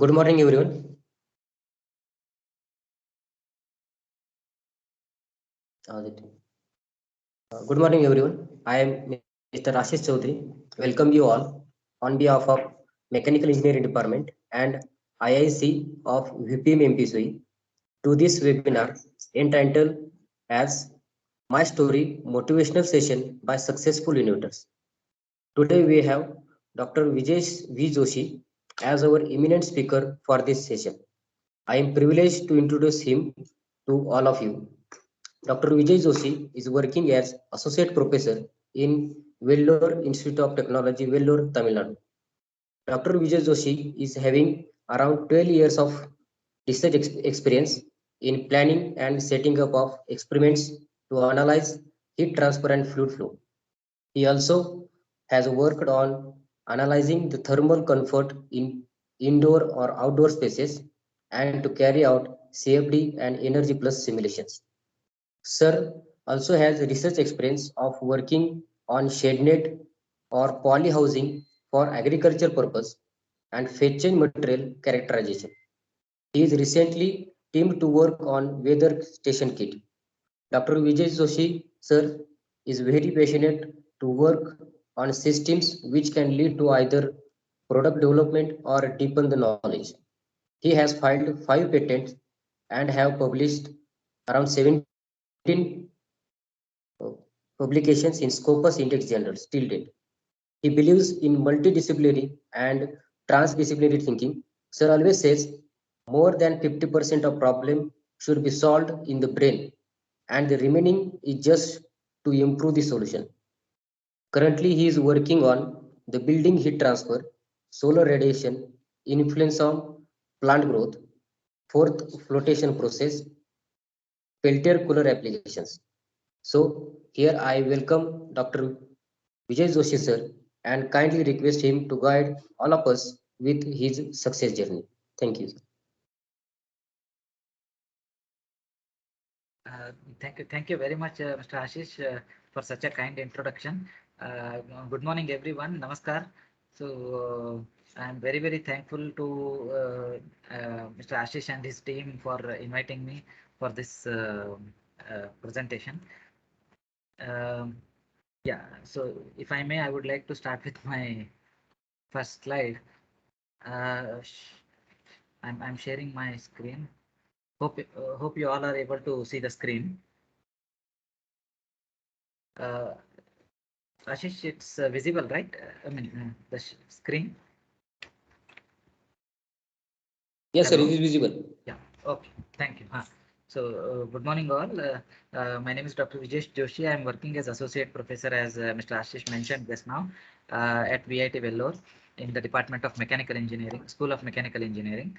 Good morning, everyone. Good morning, everyone. I am Mr. Ashish Chaudhary. Welcome you all on behalf of Mechanical Engineering Department and IIC of VPM MPSUI to this webinar entitled as My Story Motivational Session by Successful Innovators. Today we have Dr. Vijay V. Joshi as our eminent speaker for this session. I am privileged to introduce him to all of you. Dr. Vijay Joshi is working as Associate Professor in Vellore Institute of Technology, Vellore, Tamil Nadu. Dr. Vijay Joshi is having around 12 years of research experience in planning and setting up of experiments to analyze heat transfer and fluid flow. He also has worked on analyzing the thermal comfort in indoor or outdoor spaces and to carry out CFD and Energy Plus simulations. Sir also has research experience of working on shade net or poly housing for agriculture purpose and fetch chain material characterization. He is recently teamed to work on weather station kit. Dr. Vijay Joshi, sir, is very passionate to work on systems which can lead to either product development or deepen the knowledge. He has filed 5 patents and have published around 17 publications in Scopus Index journals till date. He believes in multidisciplinary and transdisciplinary thinking. Sir always says more than 50% of problem should be solved in the brain and the remaining is just to improve the solution. Currently, he is working on the building heat transfer, solar radiation, influence on plant growth, fourth flotation process, Peltier cooler applications. So here I welcome Dr. Vijay Joshi sir and kindly request him to guide all of us with his success journey. Thank you. Thank you very much, Mr. Ashish, for such a kind introduction. Good morning, everyone. Namaskar. So, I'm very thankful to Mr. Ashish and his team for inviting me for this presentation. Yeah, so if I may, I would like to start with my first slide. I'm sharing my screen. Hope you all are able to see the screen. Ashish, it's visible, right? I mean, the screen. Yes, sir, it is visible. Yeah, okay, thank you. So, good morning, all. My name is Dr. Vijay Joshi. I am working as Associate Professor, as Mr. Ashish mentioned just now, at VIT Vellore in the Department of Mechanical Engineering, School of Mechanical Engineering.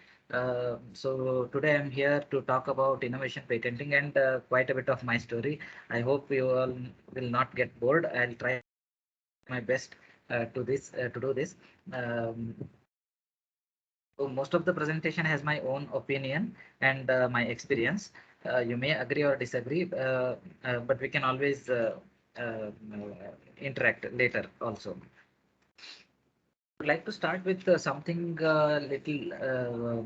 So, today I'm here to talk about innovation patenting and quite a bit of my story. I hope you all will not get bored. I'll try my best to do this. So most of the presentation has my own opinion and my experience. You may agree or disagree, but we can always interact later also. I'd like to start with something little,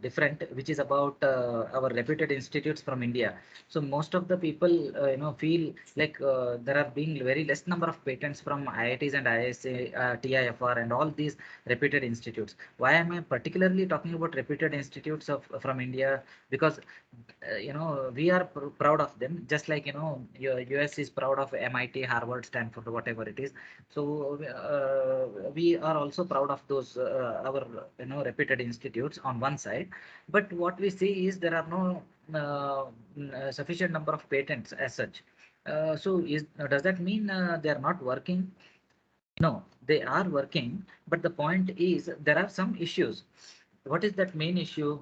different, which is about our reputed institutes from India. So most of the people, feel like there are being very less number of patents from IITs and ISA, TIFR, and all these reputed institutes. Why am I particularly talking about reputed institutes from India? Because we are proud of them, just like US is proud of MIT, Harvard, Stanford, whatever it is. So we are also proud of those our reputed institutes on one side, but what we see is there are no sufficient number of patents as such. So does that mean they are not working? No, they are working, but the point is there are some issues. What is that main issue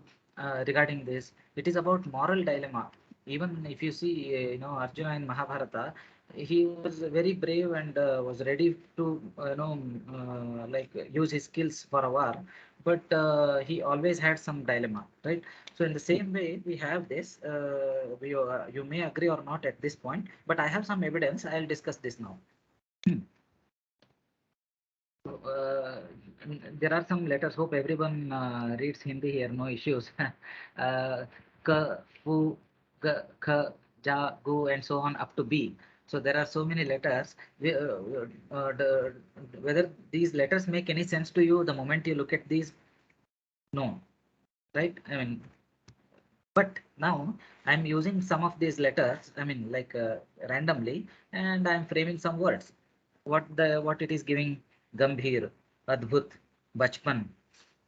regarding this? It is about moral dilemma. Even if you see, Arjuna in Mahabharata, he was very brave and was ready to, like use his skills for a war, but he always had some dilemma, right? So in the same way, we have this. You may agree or not at this point, but I have some evidence. I'll discuss this now. there are some letters. Hope everyone reads Hindi here. No issues. K, fu, g, kh, ja, gu, and so on up to B. So there are so many letters. Whether these letters make any sense to you the moment you look at these? No, right? I mean, but now I'm using some of these letters. I mean, like randomly, and I'm framing some words. What it is giving? Gambhir, Adbhut, Bachpan.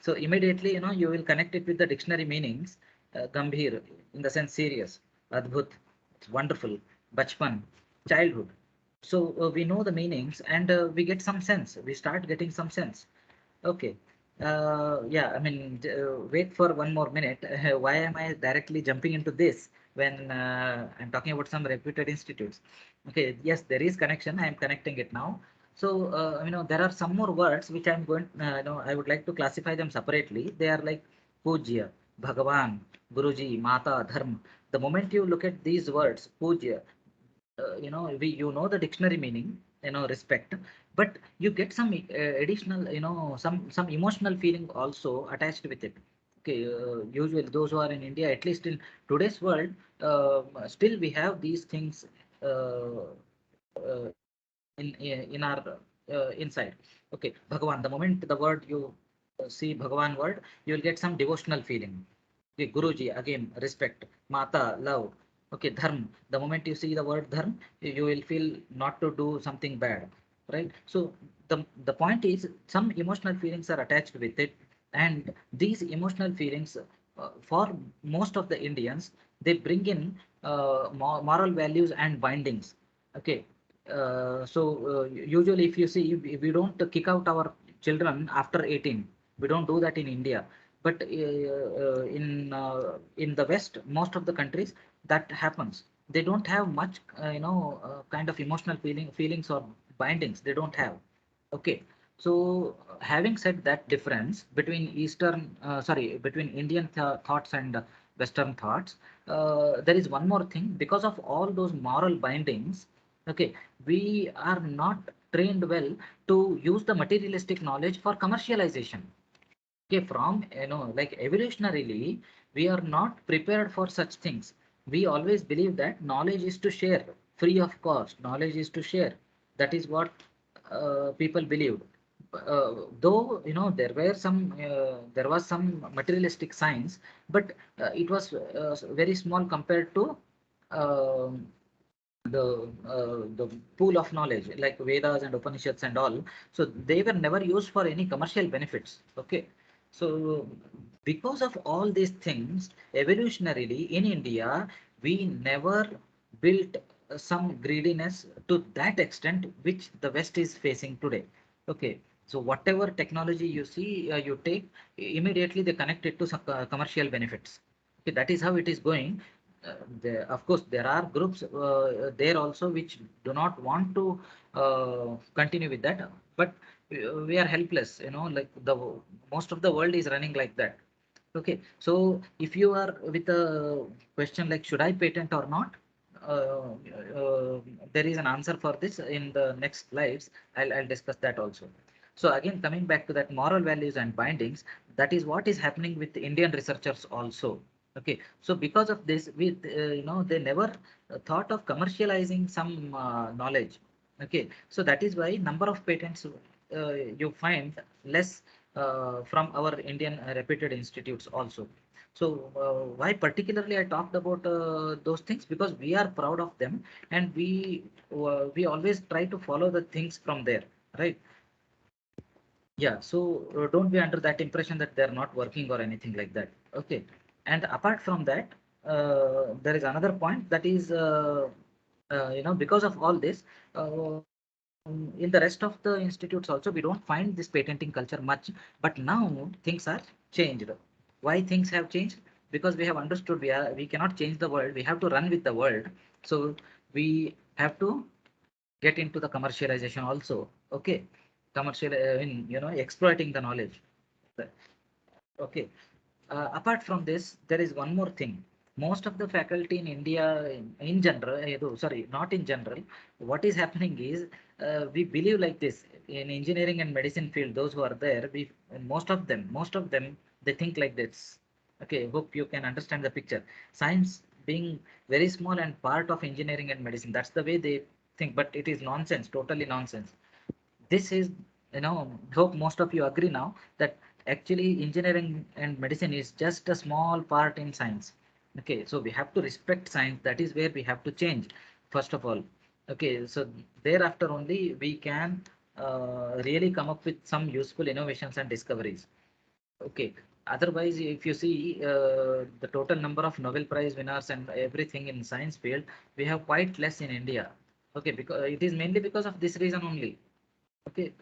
So immediately, you will connect it with the dictionary meanings. Gambhir, in the sense serious. Adbhut, wonderful. Bachpan, childhood. So we know the meanings and we get some sense. We start getting some sense. Okay. Yeah, I mean, wait for one more minute. Why am I directly jumping into this when I'm talking about some reputed institutes? Okay, yes, there is connection. I'm connecting it now. So, there are some more words which I'm going, I would like to classify them separately. They are like Pujya, Bhagavan, Guruji, Mata, Dharma. The moment you look at these words, Pujya, you know the dictionary meaning, respect, but you get some additional, some emotional feeling also attached with it. Okay, usually those who are in India, at least in today's world, still we have these things uh, in our inside. Okay, Bhagavan, the moment the word you see Bhagavan word, you will get some devotional feeling. Okay, Guruji, again, respect. Mata, love. Okay, dharm. The moment you see the word dharm, you will feel not to do something bad, right? So the point is, some emotional feelings are attached with it, and these emotional feelings, for most of the Indians, they bring in moral values and bindings. Okay, usually if you see, we don't kick out our children after 18. We don't do that in India, but in the West, most of the countries, that happens. They don't have much kind of emotional feelings or bindings. They don't have. Okay, so having said that difference between between Indian thoughts and Western thoughts, there is one more thing. Because of all those moral bindings, okay, we are not trained well to use the materialistic knowledge for commercialization. Okay, from, like evolutionarily, we are not prepared for such things. We always believe that knowledge is to share, free of cost. Knowledge is to share. That is what people believed. Though there was some materialistic science, but it was very small compared to um the pool of knowledge like Vedas and Upanishads and all. So they were never used for any commercial benefits. Okay, so because of all these things, evolutionarily in India, we never built some greediness to that extent which the West is facing today. Okay, so whatever technology you see, you take, immediately they connect it to some commercial benefits. Okay, that is how it is going. Of course, there are groups there also which do not want to continue with that, but we are helpless. Like the most of the world is running like that. Okay, so if you are with a question like should I patent or not, uh, uh, there is an answer for this in the next slides. I'll discuss that also. So again, coming back to that moral values and bindings, that is what is happening with Indian researchers also. Okay, so because of this, they never thought of commercializing some knowledge. Okay, so that is why number of patents you find less from our Indian reputed institutes also. So why particularly I talked about those things, because we are proud of them, and we always try to follow the things from there, right? Yeah, so don't be under that impression that they're not working or anything like that. Okay. And apart from that, there is another point that is, because of all this, in the rest of the institutes also, we don't find this patenting culture much. But now things are changed. Why things have changed? Because we have understood we cannot change the world. We have to run with the world. So we have to get into the commercialization also. Okay, commercial, exploiting the knowledge. Okay, apart from this, there is one more thing. Most of the faculty in India, in general, sorry, not in general, what is happening is, we believe like this. in engineering and medicine field, those who are there, most of them, they think like this. Okay, hope you can understand the picture. Science being very small and part of engineering and medicine, that's the way they think, but it is nonsense, totally nonsense. This is, hope most of you agree now that actually engineering and medicine is just a small part in science. Okay, so we have to respect science. That is where we have to change, first of all. Okay, so thereafter only we can really come up with some useful innovations and discoveries. Okay, otherwise, if you see the total number of Nobel Prize winners and everything in science field, we have quite less in India. Okay, because it is mainly because of this reason only. Okay,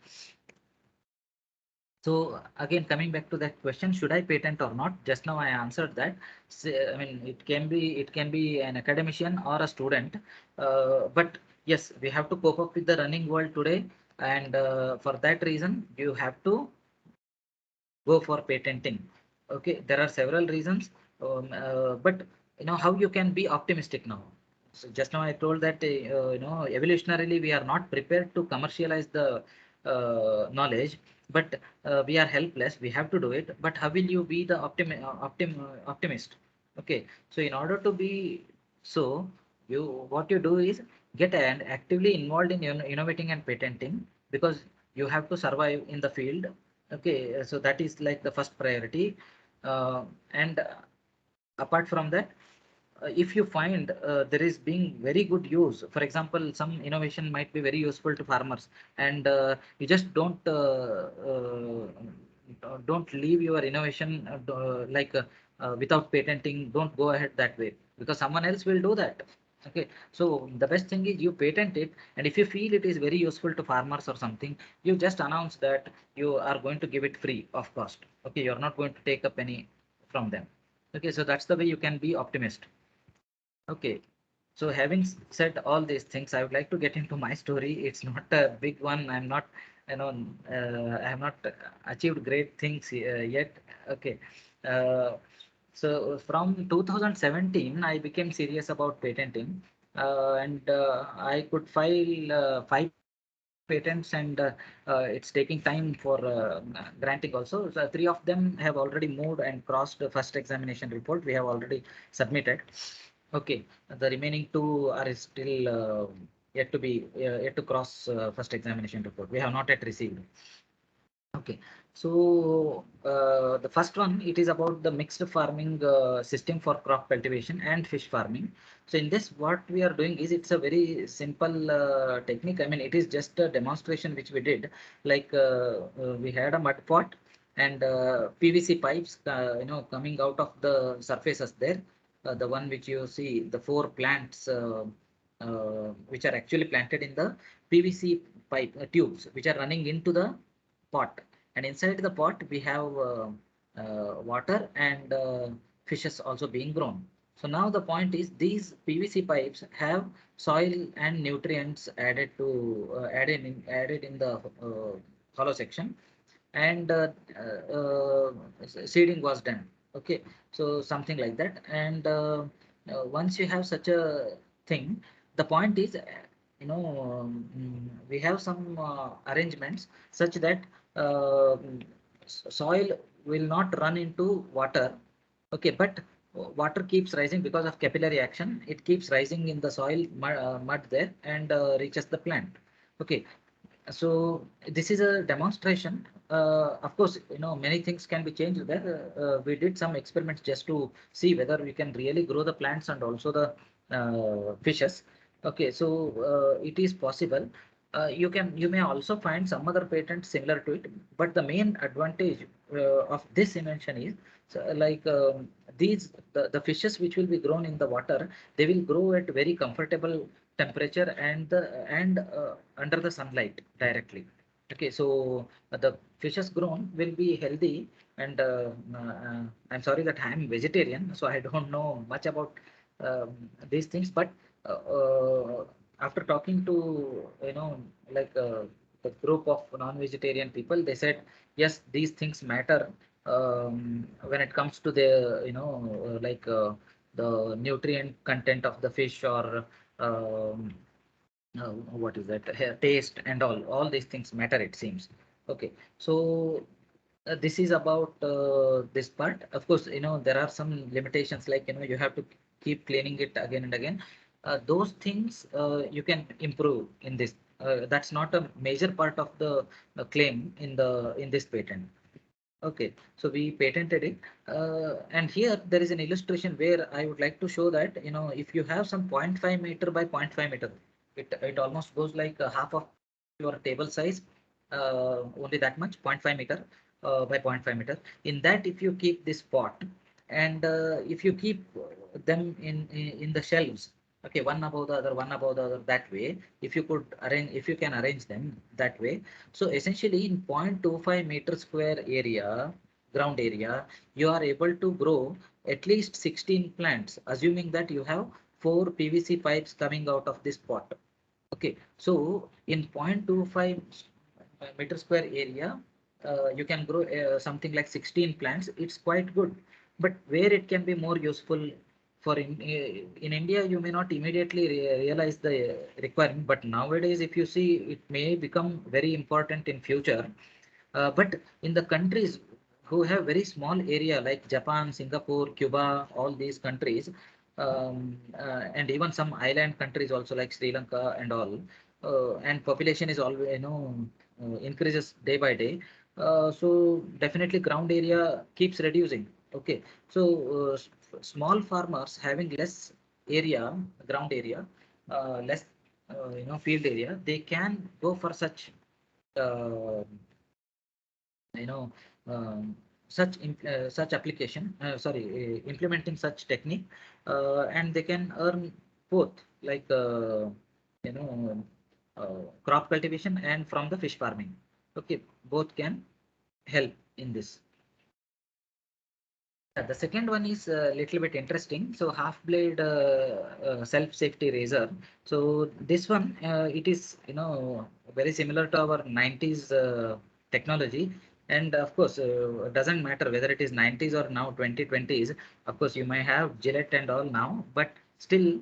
so again, coming back to that question, should I patent or not? Just now I answered that. I mean, it can be an academician or a student, but yes, we have to cope up with the running world today, and for that reason, you have to go for patenting. Okay, there are several reasons, but how you can be optimistic now. So just now I told that evolutionarily we are not prepared to commercialize the knowledge, but we are helpless. We have to do it. But how will you be the optimist? Okay, so in order to be so, what you do is get and actively involved in innovating and patenting, because you have to survive in the field. Okay, so that is like the first priority. And apart from that, if you find there is being very good use, for example, some innovation might be very useful to farmers, and you just don't leave your innovation without patenting. Don't go ahead that way, because someone else will do that. Okay, so the best thing is you patent it, and if you feel it is very useful to farmers or something, you just announce that you are going to give it free of cost. Okay, you're not going to take a penny from them. Okay, so that's the way you can be optimist. Okay, so having said all these things, I would like to get into my story. It's not a big one. I'm not, I have not achieved great things yet. Okay, uh, so from 2017, I became serious about patenting, and I could file 5 patents, and it's taking time for granting also. So 3 of them have already moved and crossed the first examination report. We have already submitted. Okay, the remaining 2 are still yet to cross first examination report. We have not yet received. Okay, so the first one, it is about the mixed farming system for crop cultivation and fish farming. So in this, what we are doing is, it's a very simple technique. I mean, it is just a demonstration which we did. Like we had a mud pot and PVC pipes, coming out of the surfaces there. The one which you see, the 4 plants which are actually planted in the PVC pipe tubes, which are running into the pot, and inside the pot we have water and fishes also being grown. So now the point is, these PVC pipes have soil and nutrients added in the hollow section, and seeding was done. Okay, so something like that. And once you have such a thing, the point is, we have some arrangements such that soil will not run into water. Okay, but water keeps rising because of capillary action. It keeps rising in the soil mud there, and reaches the plant. Okay, so this is a demonstration. Of course, many things can be changed there. We did some experiments just to see whether we can really grow the plants and also the fishes. Okay, so it is possible. You may also find some other patents similar to it, but the main advantage of this invention is, so, like the fishes which will be grown in the water, they will grow at very comfortable temperature, and under the sunlight directly. Okay, so the fishes grown will be healthy, and I'm sorry that I'm vegetarian, so I don't know much about these things. But after talking to like the group of non-vegetarian people, they said yes, these things matter when it comes to the the nutrient content of the fish, or um, what is that, taste and all these things matter, it seems. Okay, so this is about this part. Of course, there are some limitations, like you have to keep cleaning it again and again. Those things you can improve in this. That's not a major part of the claim in this patent. Okay, so we patented it, and here there is an illustration where I would like to show that, if you have some 0.5 meter by 0.5 meter, it almost goes like a half of your table size, only that much, 0.5 meter by 0.5 meter. In that, if you keep this pot, and if you keep them in the shelves, okay, one above the other, one above the other, that way, if you can arrange them that way, so essentially in 0.25 meter square area, ground area, you are able to grow at least 16 plants, assuming that you have 4 PVC pipes coming out of this pot. Okay, so in 0.25 meter square area, you can grow something like 16 plants. It's quite good. But where it can be more useful for in India, you may not immediately realize the requirement, but nowadays, if you see, it may become very important in future. But in the countries who have very small area like Japan, Singapore, Cuba, all these countries, and even some island countries also like Sri Lanka and all, and population is always, increases day by day. So definitely ground area keeps reducing. Okay, so small farmers having less area, ground area, less, field area, they can go for such uh, you know such application, sorry, implementing such technique, and they can earn both, like you know crop cultivation and from the fish farming. Okay, both can help in this. The second one is a little bit interesting. So half blade self safety razor. So this one, it is, very similar to our 90s technology. And of course, it doesn't matter whether it is 90s or now 2020s. Of course, you may have Gillette and all now, but still,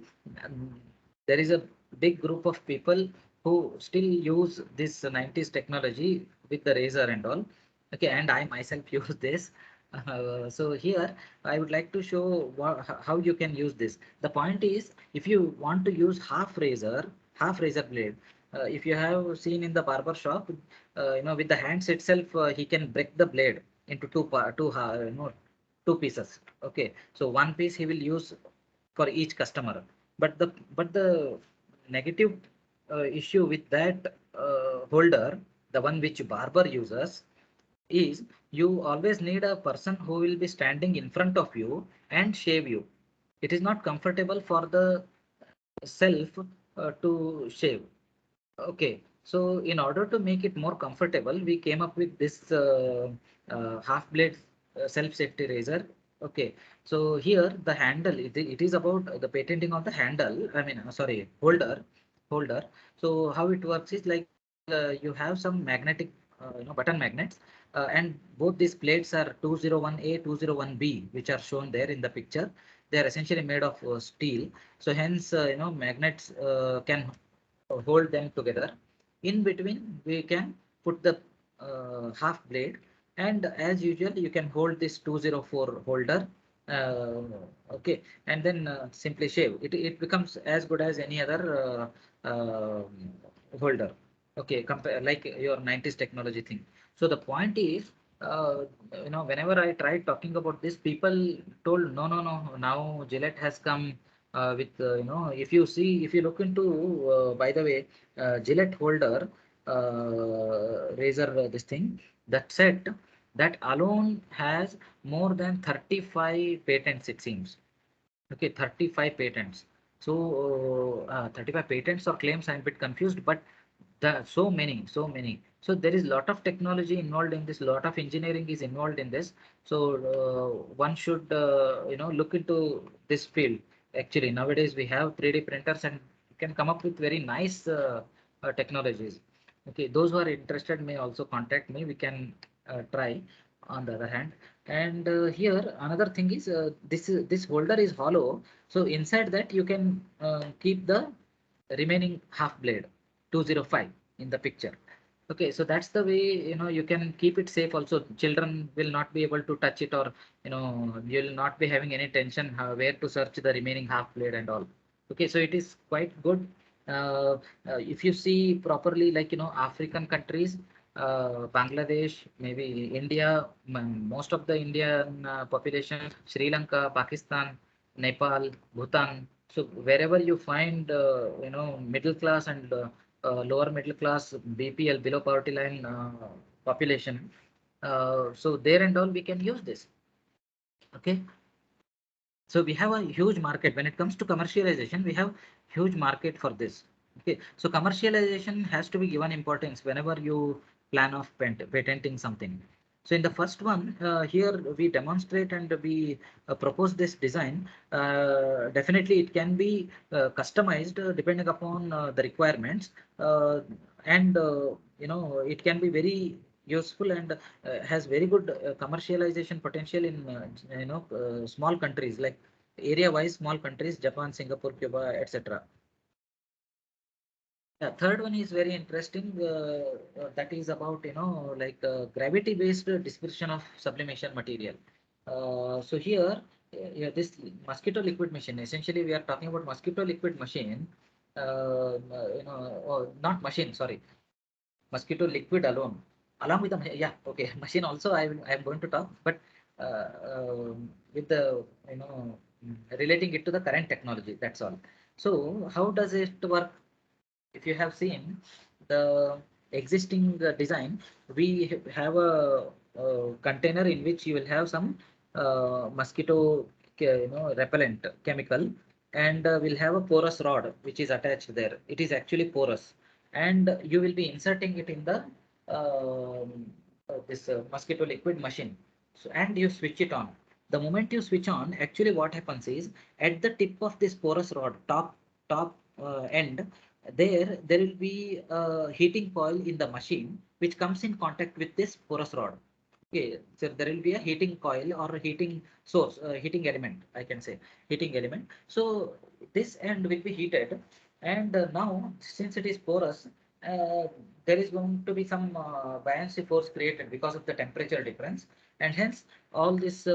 there is a big group of people who still use this 90s technology with the razor and all. Okay, and I myself use this. So here I would like to show how you can use this. The point is, if you want to use half razor blade, if you have seen in the barber shop, with the hands itself, he can break the blade into two pieces. Okay, so one piece he will use for each customer. But the negative issue with that holder, the one which barber uses, is you always need a person who will be standing in front of you and shave you. It is not comfortable for the self to shave. Okay, so in order to make it more comfortable, we came up with this half blade self safety razor. Okay, so here the handle, it is about the patenting of the handle. I mean, sorry, holder. So how it works is like you have some magnetic, button magnets, and both these plates are 201A, 201B, which are shown there in the picture. They are essentially made of steel. So hence, magnets can hold them together. In between, we can put the half blade, and as usual, you can hold this 204 holder. Uh, okay, and then simply shave. It becomes as good as any other holder. Okay, compare like your 90s technology thing. So the point is, whenever I tried talking about this, people told, no, no, no. Now Gillette has come with, if you look into, by the way, Gillette holder, razor, this thing, that said, that alone has more than 35 patents, it seems. Okay, 35 patents. So 35 patents or claims, I'm a bit confused, but so many. So there is a lot of technology involved in this, lot of engineering is involved in this. So one should, look into this field. Actually, nowadays we have 3D printers and can come up with very nice technologies. Okay, those who are interested may also contact me. We can try on the other hand. And here another thing is, this holder is hollow. So inside that you can keep the remaining half blade 205 in the picture. Okay, so that's the way, you can keep it safe also. Children will not be able to touch it, or you'll not be having any tension where to search the remaining half blade and all. Okay, so it is quite good. If you see properly, like, African countries, Bangladesh, maybe India, most of the Indian population, Sri Lanka, Pakistan, Nepal, Bhutan. So wherever you find, middle class and lower middle class, BPL, below poverty line population, so there and all we can use this. Okay, so we have a huge market when it comes to commercialization. We have huge market for this. Okay, so commercialization has to be given importance whenever you plan of patenting something. So in the first one, here we demonstrate and we propose this design. Definitely it can be customized depending upon the requirements, and it can be very useful and has very good commercialization potential in small countries, like area wise small countries, Japan, Singapore, Cuba, etc. Yeah, third one is very interesting. That is about, like gravity based dispersion of sublimation material. So here, yeah, this mosquito liquid machine, essentially we are talking about mosquito liquid machine, not machine, sorry, mosquito liquid alone, along with the yeah, okay, machine also I'm going to talk, but with the, relating it to the current technology, that's all. So how does it work? If you have seen the existing design, we have a container in which you will have some mosquito repellent chemical, and we'll have a porous rod which is attached there. It is actually porous, and you will be inserting it in the this mosquito liquid machine. So, and you switch it on. The moment you switch on, actually what happens is, at the tip of this porous rod, top end, there will be a heating coil in the machine which comes in contact with this porous rod. Okay, so there will be a heating coil or a heating source, heating element, I can say, heating element. So this end will be heated, and now since it is porous, uh, there is going to be some buoyancy force created because of the temperature difference, and hence all this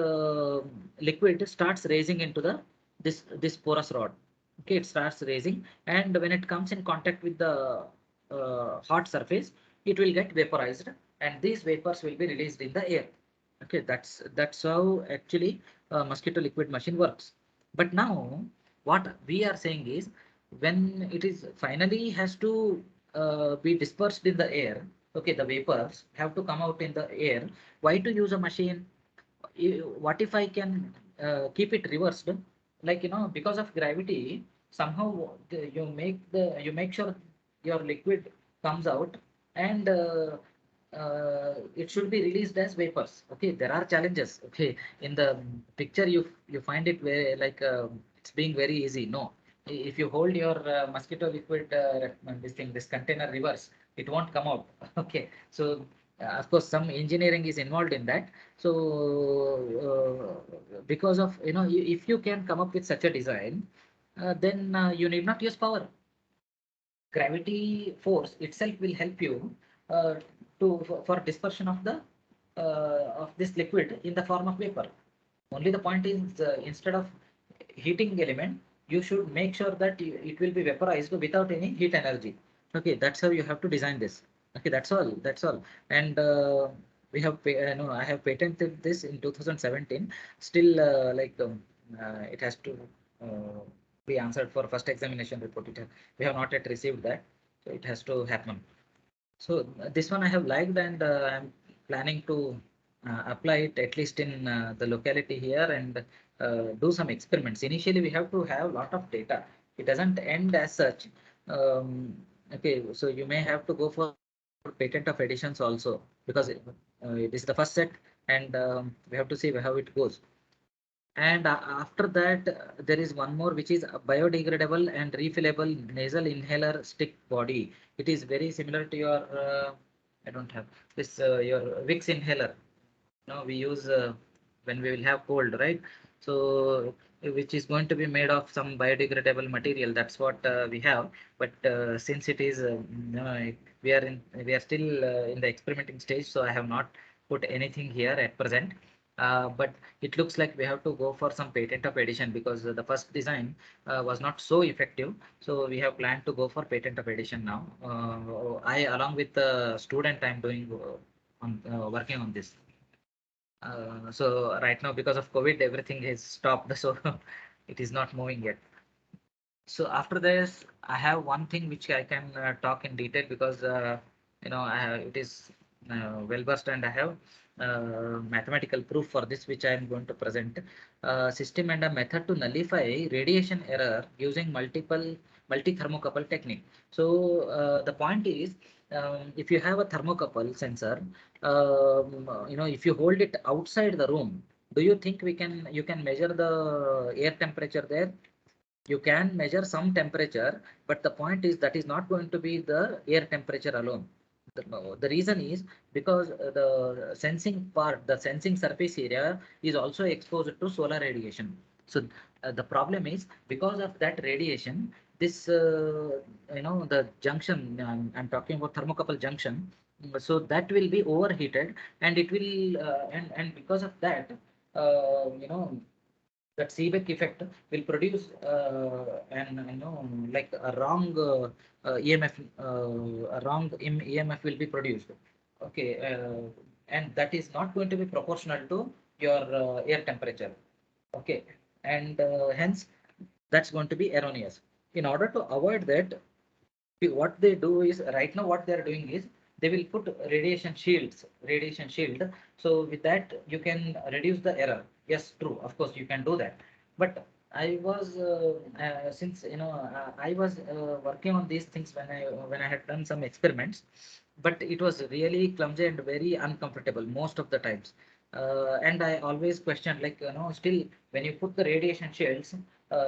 liquid starts raising into the this porous rod. Okay, it starts raising, and when it comes in contact with the hot surface, it will get vaporized, and these vapors will be released in the air. Okay, that's how actually mosquito liquid machine works. But now what we are saying is, when it is finally has to be dispersed in the air, okay, the vapors have to come out in the air. Why to use a machine? What if I can keep it reversed? Like, because of gravity, somehow you make sure your liquid comes out, and it should be released as vapors. Okay, there are challenges. Okay, in the picture you find it very like it's being very easy. No, if you hold your mosquito liquid this container reverse, it won't come out. Okay, so of course some engineering is involved in that. So because of, if you can come up with such a design, then you need not use power. Gravity force itself will help you uh, for dispersion of the of this liquid in the form of vapor. Only the point is, instead of heating element, you should make sure that it will be vaporized without any heat energy. Okay, that's how you have to design this. Okay, that's all. That's all. And we have, no, I have patented this in 2017. Still, it has to be answered for first examination report. We have not yet received that, so it has to happen. So this one I have liked, and I'm planning to apply it at least in the locality here, and do some experiments. Initially, we have to have a lot of data. It doesn't end as such. Okay, so you may have to go for patent of editions also, because it is the first set, and we have to see how it goes. And after that, there is one more, which is a biodegradable and refillable nasal inhaler stick body. It is very similar to your, I don't have this, your Vicks inhaler. No, we use when we will have cold, right? So which is going to be made of some biodegradable material. That's what we have. But since it is, we are still in the experimenting stage, so I have not put anything here at present. But it looks like we have to go for some patent of edition, because the first design was not so effective. So we have planned to go for patent of edition now. I, along with the student, I'm doing working on this. So right now, because of COVID, everything is stopped, so it is not moving yet. So after this, I have one thing which I can talk in detail, because it is well versed, and I have mathematical proof for this, which I am going to present. System and a method to nullify radiation error using multi-thermocouple technique. So the point is, if you have a thermocouple sensor, if you hold it outside the room, do you think you can measure the air temperature there? You can measure some temperature, but the point is that is not going to be the air temperature alone. The reason is because the sensing part, the sensing surface area, is also exposed to solar radiation. So the problem is, because of that radiation, this the junction, I'm talking about thermocouple junction, so that will be overheated, and it will and because of that, that Seebeck effect will produce like a wrong EMF, a wrong EMF will be produced. Okay, and that is not going to be proportional to your air temperature. Okay, and hence that's going to be erroneous. In order to avoid that, what they do is, right now what they're doing is, they will put radiation shield. So with that you can reduce the error. Yes, true, of course you can do that. But I was since I was working on these things when I had done some experiments, but it was really clumsy and very uncomfortable most of the times. And I always questioned, like, still when you put the radiation shields,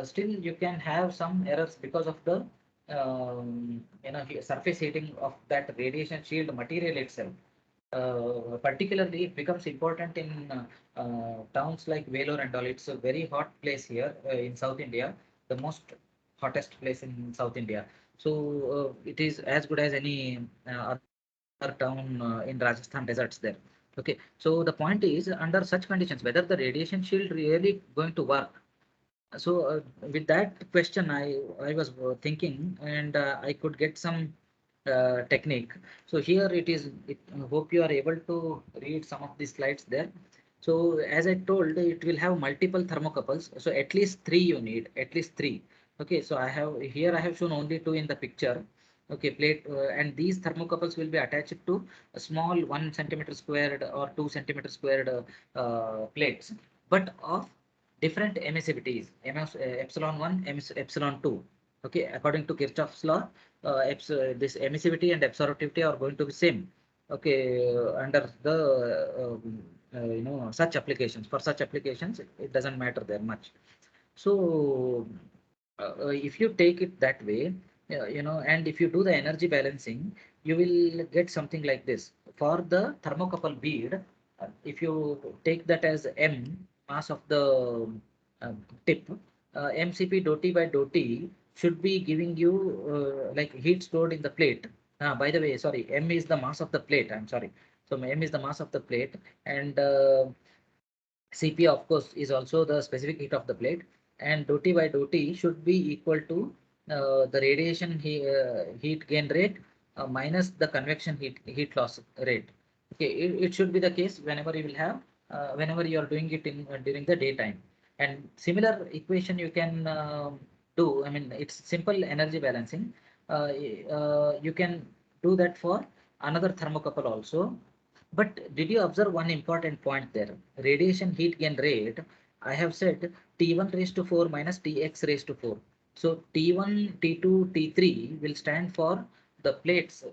still you can have some errors because of the surface heating of that radiation shield material itself. Particularly, it becomes important in towns like Vellore and all. It's a very hot place here in South India, the most hottest place in South India. So it is as good as any other town in Rajasthan deserts there. Okay, so the point is, under such conditions, whether the radiation shield really going to work. So with that question, I was thinking, and I could get some technique. So here it is. I hope you are able to read some of the slides there. So as I told, it will have multiple thermocouples. So at least three you need, at least three. Okay, so I have shown only two in the picture. Okay, plate, and these thermocouples will be attached to a small 1 centimeter squared or 2 centimeter squared plates, but of different emissivities, epsilon 1, epsilon 2. Okay, according to Kirchhoff's law, this emissivity and absorptivity are going to be same. Okay, under the such applications. For such applications, it doesn't matter there much. So if you take it that way, and if you do the energy balancing, you will get something like this. For the thermocouple bead, if you take that as M, mass of the uh, tip, MCP dot T by dot T should be giving you like heat stored in the plate. By the way, sorry, M is the mass of the plate. I'm sorry. So M is the mass of the plate, and Cp, of course, is also the specific heat of the plate, and dot T by dot T should be equal to the radiation heat gain rate minus the convection heat loss rate. Okay, it should be the case whenever you will have whenever you are doing it in during the daytime. And similar equation you can do. I mean, it's simple energy balancing. You can do that for another thermocouple also. But did you observe one important point there? Radiation heat gain rate, I have said T1 raised to 4 minus Tx raised to 4. So T1, T2, T3 will stand for the plates,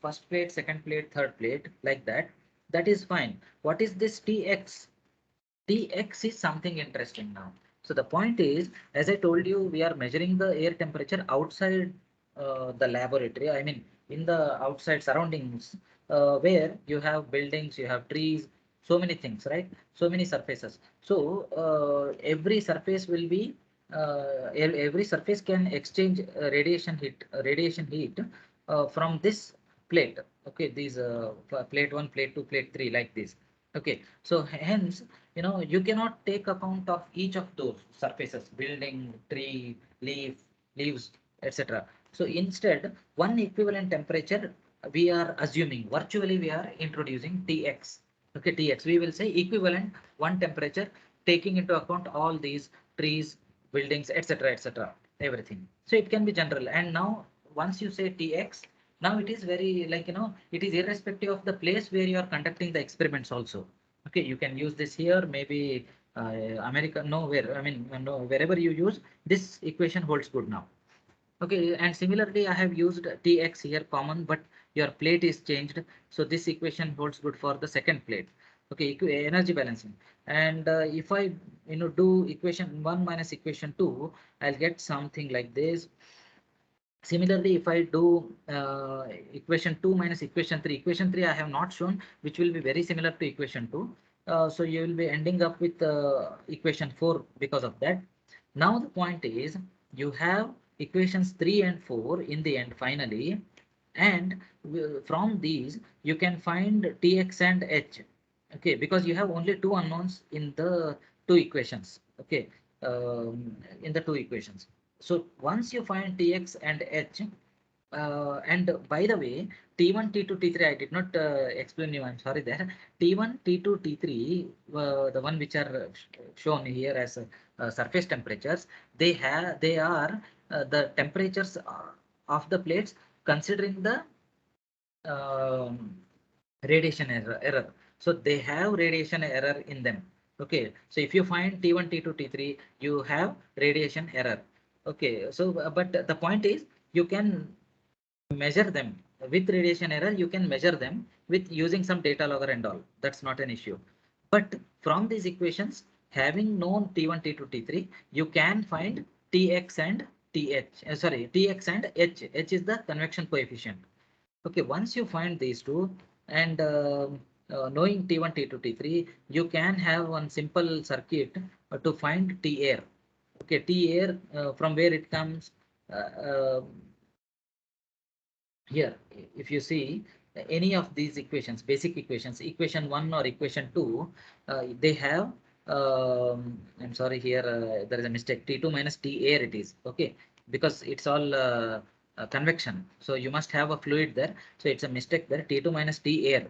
first plate, second plate, third plate, like that. That is fine. What is this Tx? Tx is something interesting now. So the point is, as I told you, we are measuring the air temperature outside the laboratory. I mean, in the outside surroundings, where you have buildings, you have trees. so many things, right? So many surfaces. So every surface will be every surface can exchange radiation heat from this plate. Okay, these plate 1, plate 2, plate 3, like this. Okay, so hence, you cannot take account of each of those surfaces, building, tree, leaves, etc. So instead, one equivalent temperature we are assuming, virtually we are introducing Tx. Okay, Tx, we will say equivalent one temperature, taking into account all these trees, buildings, etc., etc., everything. So it can be general. And now once you say Tx, now it is very, like, it is irrespective of the place where you are conducting the experiments also. Okay, you can use this here, maybe America, nowhere, I mean, no, wherever you use, this equation holds good now. Okay, and similarly, I have used Tx here common, but your plate is changed. So this equation holds good for the second plate. Okay, energy balancing. And if I, do equation 1 minus equation 2, I'll get something like this. Similarly, if I do equation 2 minus equation 3 I have not shown, which will be very similar to equation 2. So you will be ending up with equation 4 because of that. Now the point is, you have equations 3 and 4 in the end finally, and from these you can find Tx and H. Okay, because you have only two unknowns in the two equations. Okay, in the two equations. So once you find Tx and H, and by the way, T1, T2, T3, I did not explain you, I'm sorry there. T1, T2, T3, the one which are shown here as surface temperatures, they are the temperatures of the plates considering the um, radiation error. So they have radiation error in them. Okay, so if you find T1, T2, T3, you have radiation error. Okay, so but the point is, you can measure them with radiation error. You can measure them with using some data logger and all. That's not an issue. But from these equations, having known T1, T2, T3, you can find Tx and Th. Sorry, Tx and H. H is the convection coefficient. Okay, once you find these two, and knowing T1, T2, T3, you can have one simple circuit to find T air. Okay, T air, from where it comes. Here, if you see any of these equations, basic equations, equation 1 or equation 2, they have, I'm sorry, here there is a mistake, T2 minus T air it is. Okay, because it's all convection, so you must have a fluid there, so it's a mistake there, T2 minus T air.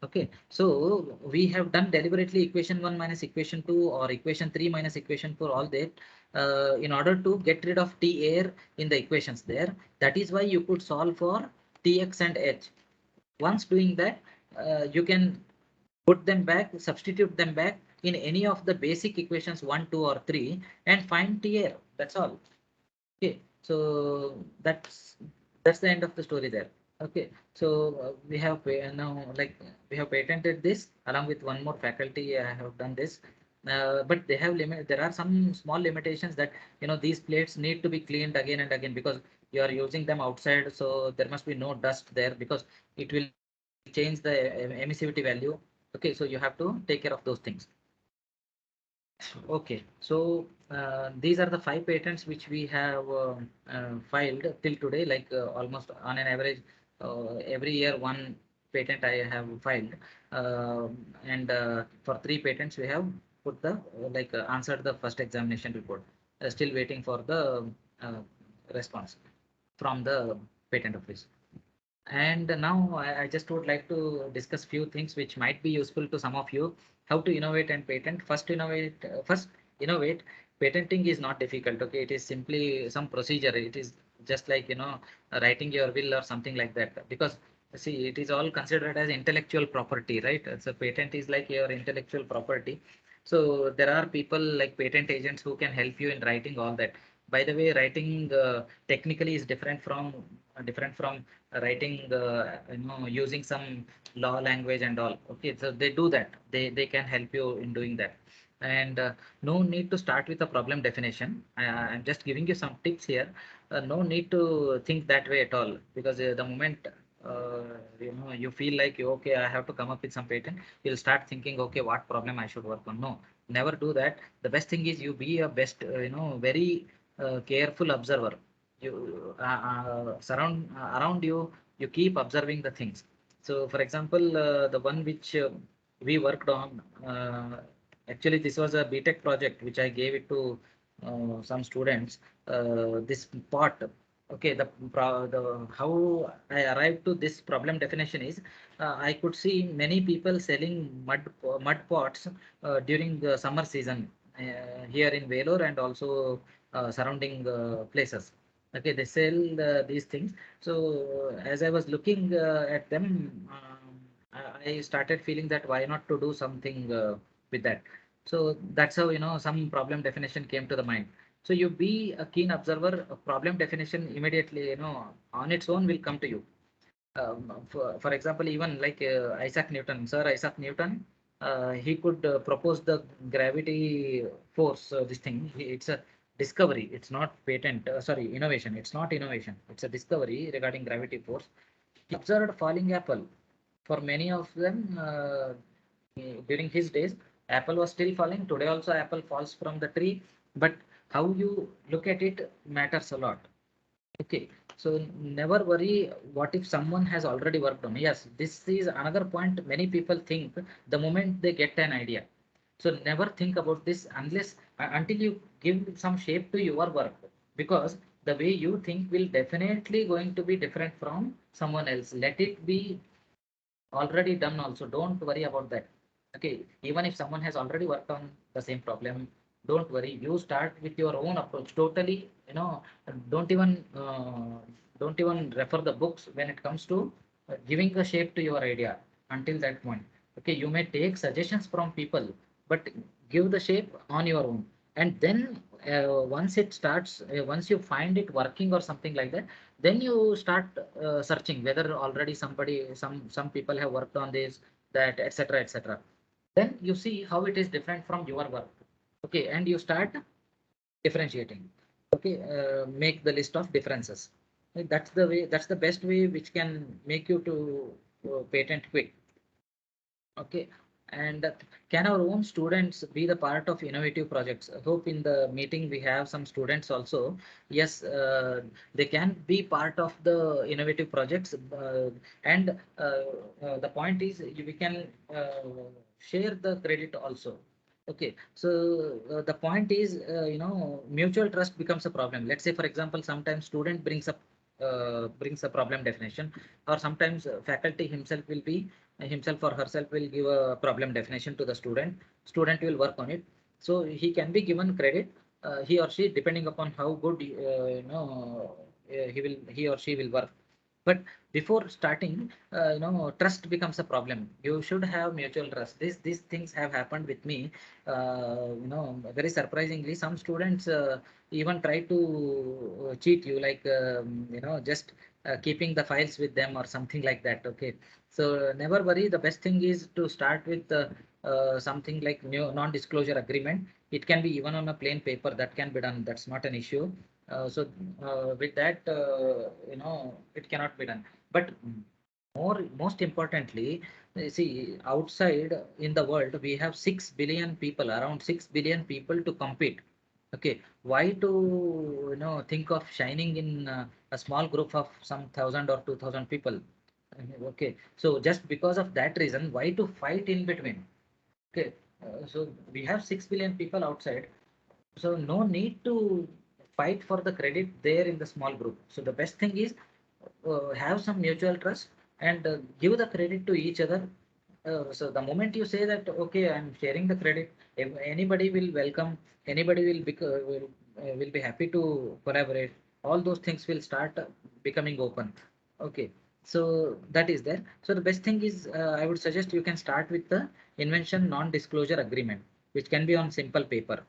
Okay, so we have done deliberately equation 1 minus equation 2 or equation 3 minus equation 4, all that, in order to get rid of T air in the equations there. That is why you could solve for Tx and H. Once doing that, you can put them back, substitute them back in any of the basic equations 1, 2, or 3 and find T air. That's all. Okay, so that's the end of the story there. Okay, so we have now, like, we have patented this along with one more faculty. I have done this, but they have limit. There are some small limitations that, these plates need to be cleaned again and again because you are using them outside. So there must be no dust there because it will change the emissivity value. Okay, so you have to take care of those things. Okay, so these are the 5 patents which we have filed till today, like almost on an average, every year one patent I have filed. And for 3 patents, we have put the, answered the first examination report. Still waiting for the uh, response from the patent office. And now I just would like to discuss few things which might be useful to some of you. How to innovate and patent. First innovate. Patenting is not difficult. Okay, it is simply some procedure. It is just like, writing your will or something like that. Because see, it is all considered as intellectual property, right? So patent is like your intellectual property. So there are people like patent agents who can help you in writing all that. By the way, writing technically is different from writing, using some law language and all. Okay, so they do that. They can help you in doing that. And no need to start with a problem definition. I'm just giving you some tips here. No need to think that way at all, because the moment you feel like, okay, I have to come up with some patent, you'll start thinking, okay, what problem I should work on. No, never do that. The best thing is you be a best, very careful observer. You surround around you, you keep observing the things. So, for example, the one which we worked on, actually, this was a BTech project which I gave it to some students. This pot, okay, the how I arrived to this problem definition is, I could see many people selling mud pots during the summer season here in Vellore and also surrounding places. Okay, they sell these things. So as I was looking at them, I started feeling that why not to do something with that. So that's how, some problem definition came to the mind. So you be a keen observer, a problem definition immediately, on its own will come to you. For example, even like Isaac Newton, Sir Isaac Newton, he could propose the gravity force, this thing. It's a discovery. It's not patent, sorry, innovation. It's not innovation. It's a discovery regarding gravity force. He observed falling apple. For many of them, during his days, apple was still falling. Today also apple falls from the tree, but how you look at it matters a lot. Okay, so never worry what if someone has already worked on. Yes, this is another point many people think the moment they get an idea. So never think about this unless until you give some shape to your work, because the way you think will definitely going to be different from someone else. Let it be already done also. Don't worry about that. Okay, even if someone has already worked on the same problem, don't worry. You start with your own approach. Totally, don't even uh, don't even refer the books when it comes to giving a shape to your idea until that point. Okay, you may take suggestions from people, but give the shape on your own. And then once it starts, once you find it working or something like that, then you start searching whether already some people have worked on this, that, etc., etc. Then you see how it is different from your work. Okay, and you start differentiating. Okay, make the list of differences. That's the way, that's the best way which can make you to patent quick. Okay, and can our own students be the part of innovative projects? I hope in the meeting we have some students also. Yes, they can be part of the innovative projects, and the point is we can share the credit also. Okay, so the point is, mutual trust becomes a problem. Let's say, for example, sometimes student brings a problem definition, or sometimes faculty himself or herself will give a problem definition to the student will work on it. So he can be given credit, he or she, depending upon how good he or she will work. But before starting, trust becomes a problem. You should have mutual trust. These things have happened with me. Very surprisingly, some students even try to cheat you, like just keeping the files with them or something like that. Okay, so never worry. The best thing is to start with something like new non-disclosure agreement. It can be even on a plain paper, that can be done. That's not an issue. With that, it cannot be done. But most importantly, see, outside in the world, we have 6 billion people, around 6 billion people to compete. Okay, why to think of shining in a small group of some 1,000 or 2,000 people? Okay, so just because of that reason, why to fight in between? Okay, so we have 6 billion people outside, so no need to fight for the credit there in the small group. So the best thing is have some mutual trust and give the credit to each other. So the moment you say that, okay, I'm sharing the credit, if anybody will welcome, anybody will be happy to collaborate. All those things will start becoming open. Okay, so that is there. So the best thing is, I would suggest you can start with the invention non-disclosure agreement, which can be on simple paper.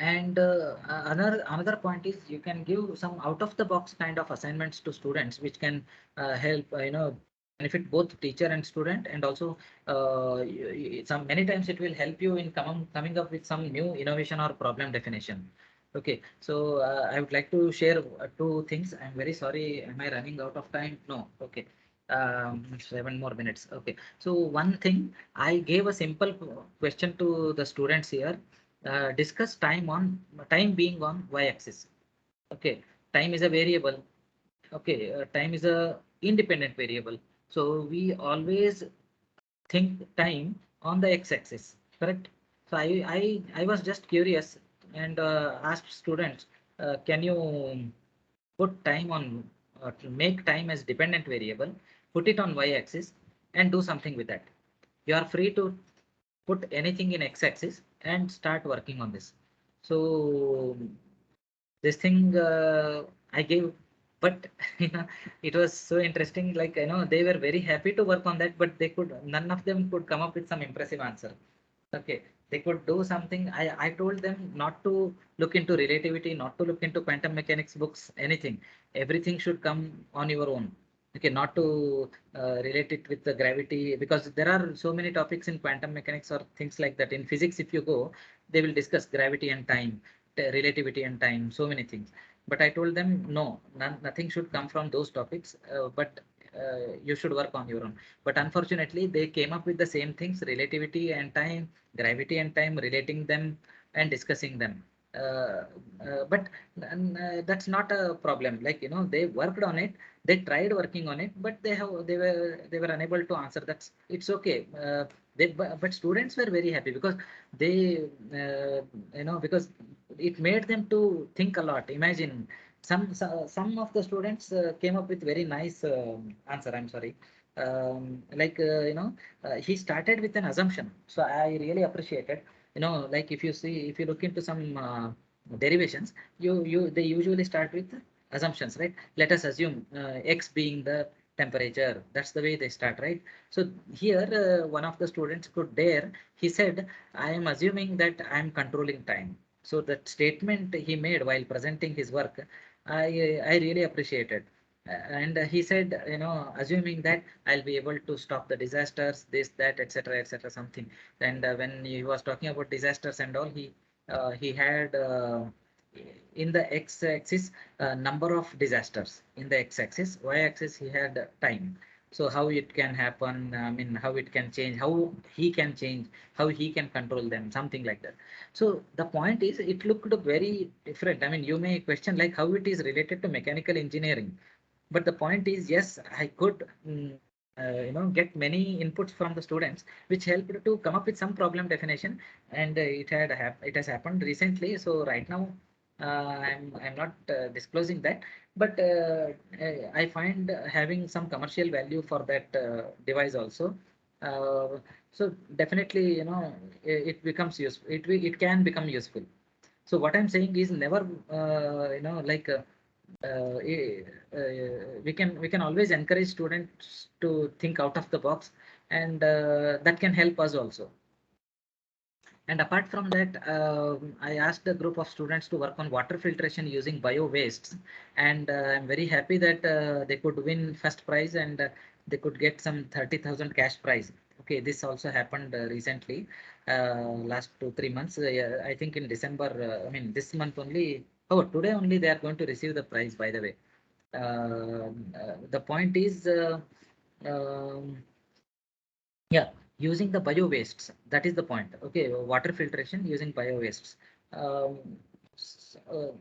And another point is, you can give some out of the box kind of assignments to students, which can help benefit both teacher and student, and also some many times it will help you in coming up with some new innovation or problem definition. Okay, so I would like to share two things. I'm very sorry. Am I running out of time? No. Okay. 7 more minutes. Okay. So one thing, I gave a simple question to the students here. Discuss time being on y-axis. Okay. Time is a variable. Okay. Time is a independent variable. So we always think time on the x-axis, correct? So I was just curious and asked students, can you put time on, to make time as dependent variable, put it on y-axis and do something with that. You are free to put anything in x-axis and start working on this. So this thing I gave, but you know, it was so interesting. Like, you know, they were very happy to work on that, but they could, none of them could come up with some impressive answer. Okay, they could do something. I told them not to look into relativity, not to look into quantum mechanics books, anything. Everything should come on your own. Okay, not to relate it with the gravity, because there are so many topics in quantum mechanics or things like that. In physics, if you go, they will discuss gravity and time, relativity and time, so many things. But I told them no, nothing should come from those topics. But you should work on your own. But unfortunately, they came up with the same things: relativity and time, gravity and time, relating them and discussing them. But that's not a problem. Like, you know, they worked on it, they tried working on it, but they were unable to answer. That's, it's okay. But students were very happy because they because it made them to think a lot. Imagine some of the students came up with very nice answer. I'm sorry. He started with an assumption, so I really appreciated. Like, if you look into some derivations, they usually start with assumptions, right? Let us assume x being the temperature. That's the way they start, right? So here, one of the students could dare. He said, I am assuming that I am controlling time. So that statement he made while presenting his work, I really appreciated. And he said, assuming that I'll be able to stop the disasters, this, that, etc., something. And when he was talking about disasters and all, he had in the x-axis number of disasters in the x-axis. Y-axis he had time. So how it can happen, I mean, how it can change, how he can change, how he can control them, something like that. So the point is, it looked very different. I mean, you may question like how it is related to mechanical engineering, but the point is, yes, I could get many inputs from the students, which helped to come up with some problem definition. And it has happened recently. So right now, I'm not disclosing that, but I find having some commercial value for that device also. uh, so definitely, it becomes useful. It can become useful. So what I'm saying is, never uh, eh, we can always encourage students to think out of the box, and that can help us also. And apart from that, I asked a group of students to work on water filtration using bio wastes, and I'm very happy that they could win first prize, and they could get some 30,000 cash prize. Okay, this also happened recently, last 2-3 months. Yeah, I think in December. I mean, this month only. Oh, today only they are going to receive the prize. By the way, the point is. Um, yeah, using the bio wastes. That is the point. Okay, water filtration using bio wastes. Um,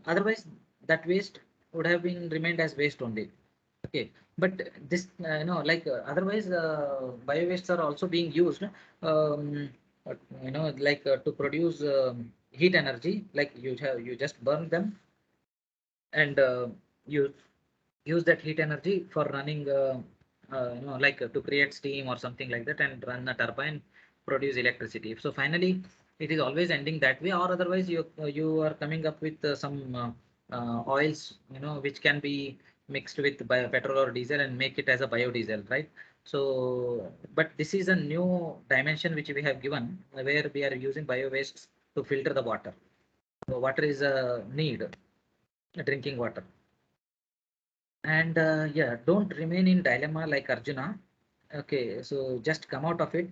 Otherwise, that waste would have been remained as waste only. Okay, but this, otherwise, bio wastes are also being used, to produce heat energy. Like, you just burn them, and you use that heat energy for running, to create steam or something like that, and run a turbine, produce electricity. So finally, it is always ending that way, or otherwise you are coming up with some oils, which can be mixed with petrol or diesel and make it as a biodiesel, right? So, but this is a new dimension which we have given, where we are using bio wastes to filter the water. So water is a need, drinking water. And yeah, don't remain in dilemma like Arjuna. Okay, so just come out of it.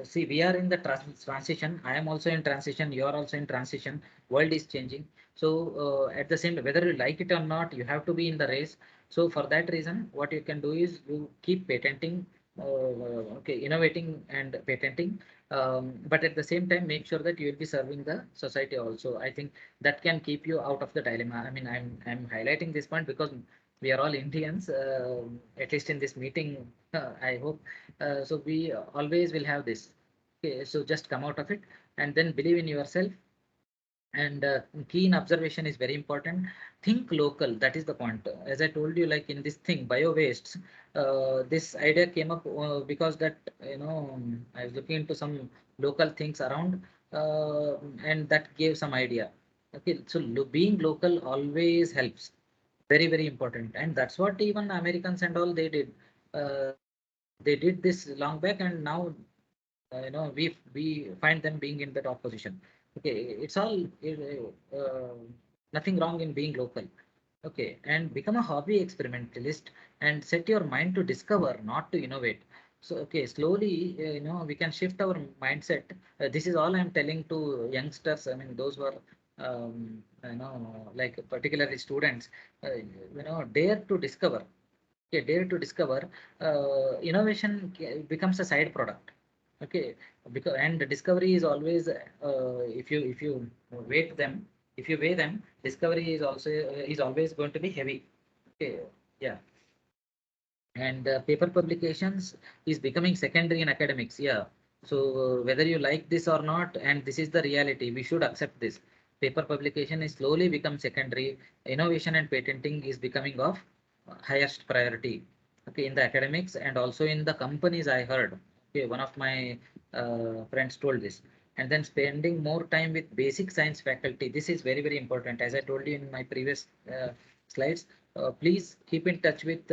See, we are in the transition. I am also in transition. You are also in transition. World is changing. So at the same, whether you like it or not, you have to be in the race. So for that reason, what you can do is you keep patenting, okay, innovating and patenting. But at the same time, make sure that you will be serving the society also. I think that can keep you out of the dilemma. I mean, I'm highlighting this point because we are all Indians, at least in this meeting. I hope. So we always will have this. Okay, so just come out of it and then believe in yourself. And keen observation is very important. Think local. That is the point. As I told you, like in this thing, bio wastes. This idea came up because that I was looking into some local things around, and that gave some idea. Okay, so being local always helps, very important, and that's what even Americans and all they did. They did this long back, and now we find them being in that opposition. Okay, it's all nothing wrong in being local. Okay, and become a hobby experimentalist and set your mind to discover, not to innovate. So okay, slowly we can shift our mindset. This is all I'm telling to youngsters. I mean, those who are like particularly students. Dare to discover. Okay, dare to discover. Innovation becomes a side product. Okay, because and the discovery is always if you weight them, if you weigh them, discovery is also is always going to be heavy. Okay, yeah, and paper publications is becoming secondary in academics. Yeah, so whether you like this or not, and this is the reality, we should accept this. Paper publication is slowly become secondary. Innovation and patenting is becoming of highest priority. Okay, in the academics and also in the companies, I heard. Okay, one of my friends told this. And then spending more time with basic science faculty. This is very important. As I told you in my previous slides, please keep in touch with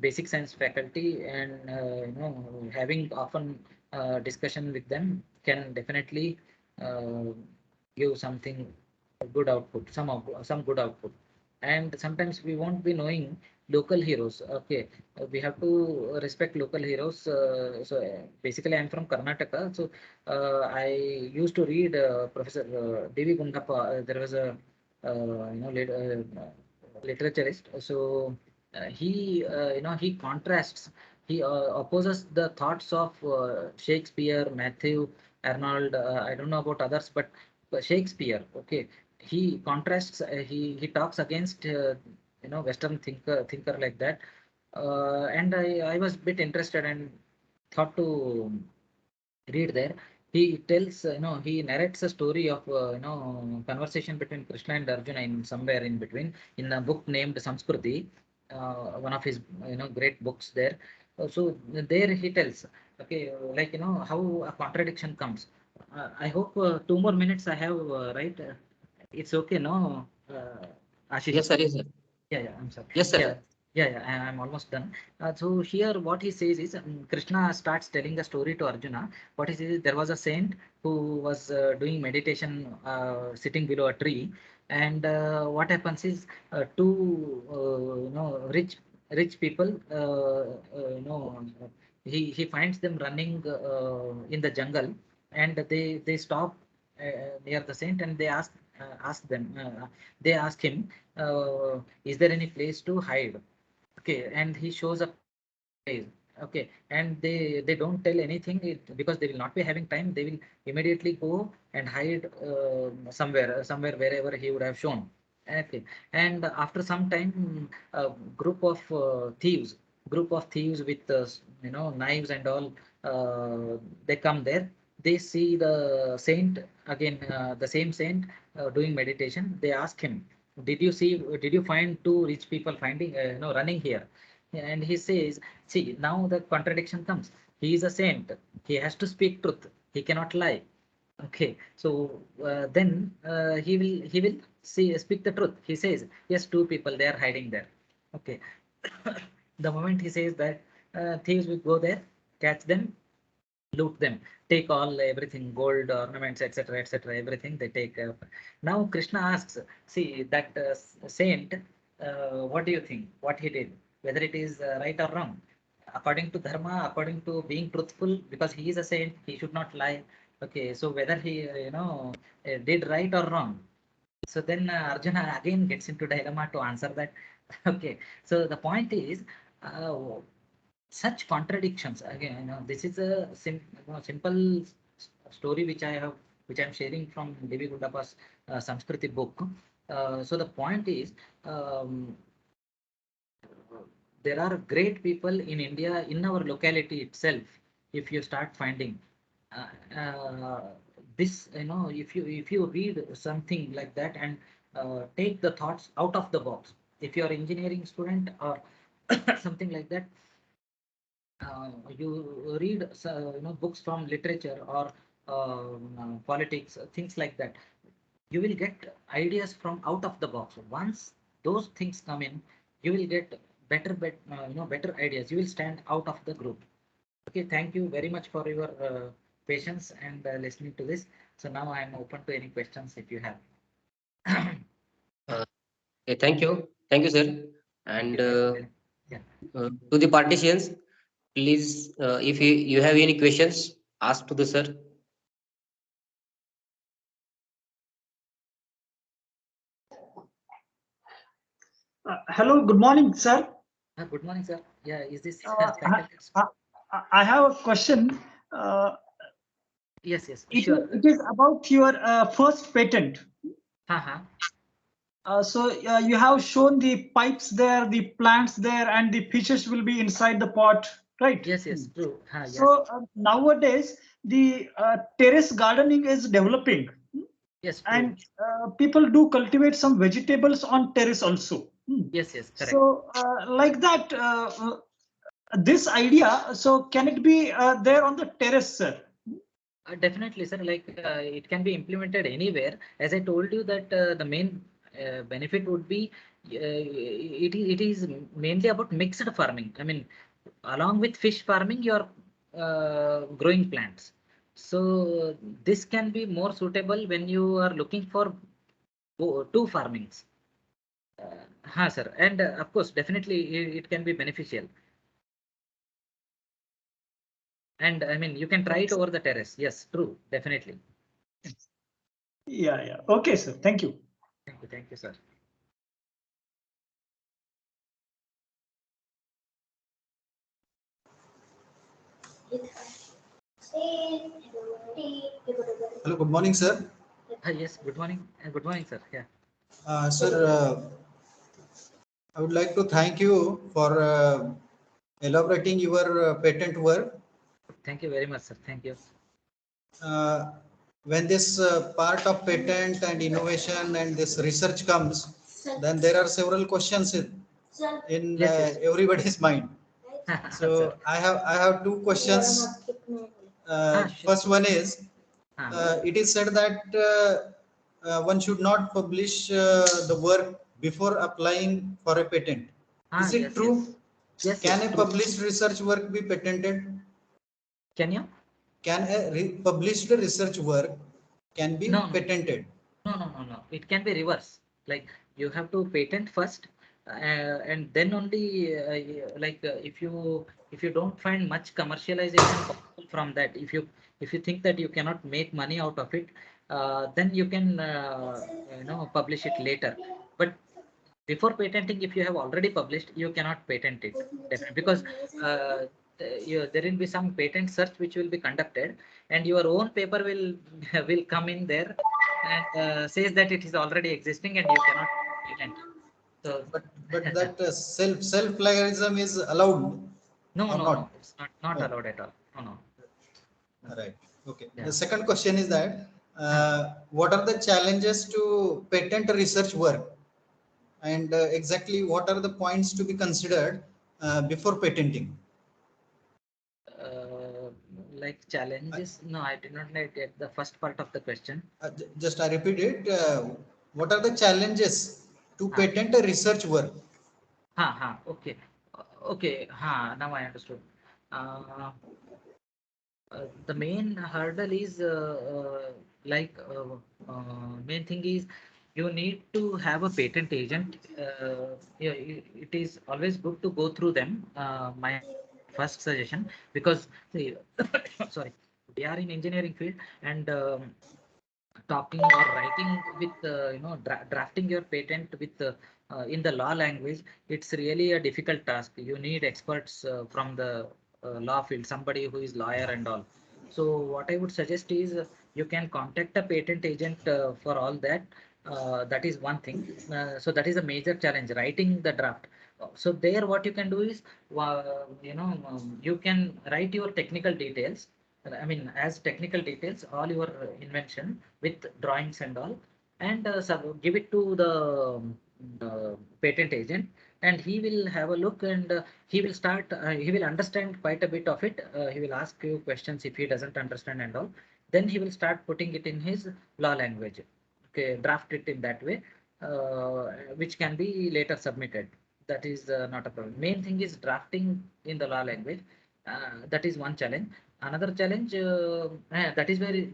basic science faculty, and having often discussion with them can definitely uh, give something good output, some good output. And sometimes we won't be knowing local heroes. Okay, we have to respect local heroes. So basically I'm from Karnataka, so I used to read Professor Devi Gundappa. There was a literaturist. So he contrasts, he opposes the thoughts of Shakespeare, Matthew Arnold. I don't know about others, but Shakespeare. Okay, he contrasts. He talks against Western thinker like that. And I was a bit interested and thought to read there. He tells, he narrates a story of, conversation between Krishna and Arjuna in somewhere in between in a book named Samskruti, one of his, great books there. So there he tells, okay, like, how a contradiction comes. I hope 2 more minutes I have, right? It's okay, no, Ashish? Yes, sir. Yes, sir. Yeah, I'm sorry. Yes, sir. Yeah, yeah, I'm almost done. So here, what he says is, Krishna starts telling the story to Arjuna. What he says is, there was a saint who was doing meditation, sitting below a tree, and what happens is, two, rich people, he finds them running in the jungle, and they stop near the saint, and they ask them, they ask him, is there any place to hide? Okay, and he shows up place. Okay, and they don't tell anything, because they will not be having time. They will immediately go and hide somewhere wherever he would have shown. Okay, and after some time, a group of thieves with knives and all, they come there. They see the saint again, the same saint doing meditation. They ask him, did you find two rich people finding running here? And he says, see, now the contradiction comes. He is a saint. He has to speak truth. He cannot lie. Okay, so then he will speak the truth. He says, yes, two people, they are hiding there. Okay, the moment he says that, thieves will go there, catch them, loot them, take all everything, gold, ornaments, etc., everything they take. Now Krishna asks, see that saint, what do you think? What he did, whether it is right or wrong? according to dharma, according to being truthful, because he is a saint, he should not lie. Okay, so whether he did right or wrong. So then Arjuna again gets into dilemma to answer that. Okay, so the point is, uh, such contradictions again, this is a simple story which I have, which I'm sharing from Devi Gundappa's Sanskriti book. So the point is, um, there are great people in India, in our locality itself. If you start finding uh, uh, this, if you read something like that and take the thoughts out of the box, if you are engineering student or something like that, you read books from literature or politics, things like that, you will get ideas from out of the box. Once those things come in, you will get better ideas. You will stand out of the group. Okay, thank you very much for your patience and listening to this. So now I am open to any questions if you have. Okay, thank you, sir. And Yeah. to the participants, please, if you have any questions, ask to the sir. Hello, good morning, sir. Good morning, sir. Yeah, is this Uh, I, faculty? I have a question. Uh, Yes, yes, it, sure. it is about your first patent. Uh-huh. So you have shown the pipes there, the plants there, and the fishes will be inside the pot, right? Yes, yes, true. Yes. So nowadays the terrace gardening is developing, Yes, true. and people do cultivate some vegetables on terrace also. Yes, yes, correct. So like that, this idea, so can it be there on the terrace, sir? Definitely, sir. Like it can be implemented anywhere. As I told you that the main benefit would be it is mainly about mixed farming. I mean, along with fish farming, you're growing plants. So this can be more suitable when you are looking for two farmings. Sir. And of course, definitely it can be beneficial. And I mean, you can try it over the terrace. Yes, true. Definitely. Yeah. Okay, sir. Thank you. Thank you, sir. Hello, good morning, sir. Yes, good morning. Good morning, sir. Yeah. Sir, I would like to thank you for elaborating your patent work. Thank you very much, sir. Thank you. When this part of patent and innovation and this research comes, then there are several questions in Yes. everybody's mind. So I have two questions. Sure. First one is, Ah. it is said that one should not publish the work before applying for a patent. Is it Yes, true? yes. Can Yes, a true. published research work be patented? Can you? Can a published research work can be No. patented? No. It can be reverse. Like you have to patent first, and then only if you don't find much commercialization possible from that, if you think that you cannot make money out of it, then you can publish it later. But before patenting, if you have already published, you cannot patent it, definitely, because there will be some patent search which will be conducted, and your own paper will will come in there and says that it is already existing and you cannot patent. So, But that self plagiarism is allowed or no, not? it's not No. allowed at all. No. Right. Okay. Yeah. The second question is that what are the challenges to patent research work, and exactly what are the points to be considered before patenting? Like challenges? No, I did not get the first part of the question. Just I repeat it. What are the challenges to Ah. patent a research work? Okay. Okay. Now I understood. Uh, the main hurdle is main thing is you need to have a patent agent. Yeah, it is always good to go through them. My first suggestion, because see, sorry, we are in engineering field, and talking or writing with drafting your patent with in the law language, it's really a difficult task. You need experts from the law field, somebody who is lawyer and all. So what I would suggest is you can contact a patent agent for all that. That is one thing. So that is a major challenge, writing the draft. So there what you can do is you can write your technical details. I mean, as technical details, all your invention with drawings and all, and give it to the patent agent, and he will have a look, and he will understand quite a bit of it. He will ask you questions if he doesn't understand and all. Then he will start putting it in his law language. Okay, draft it in that way, which can be later submitted. That is not a problem. Main thing is drafting in the law language. That is one challenge. Another challenge, that is where it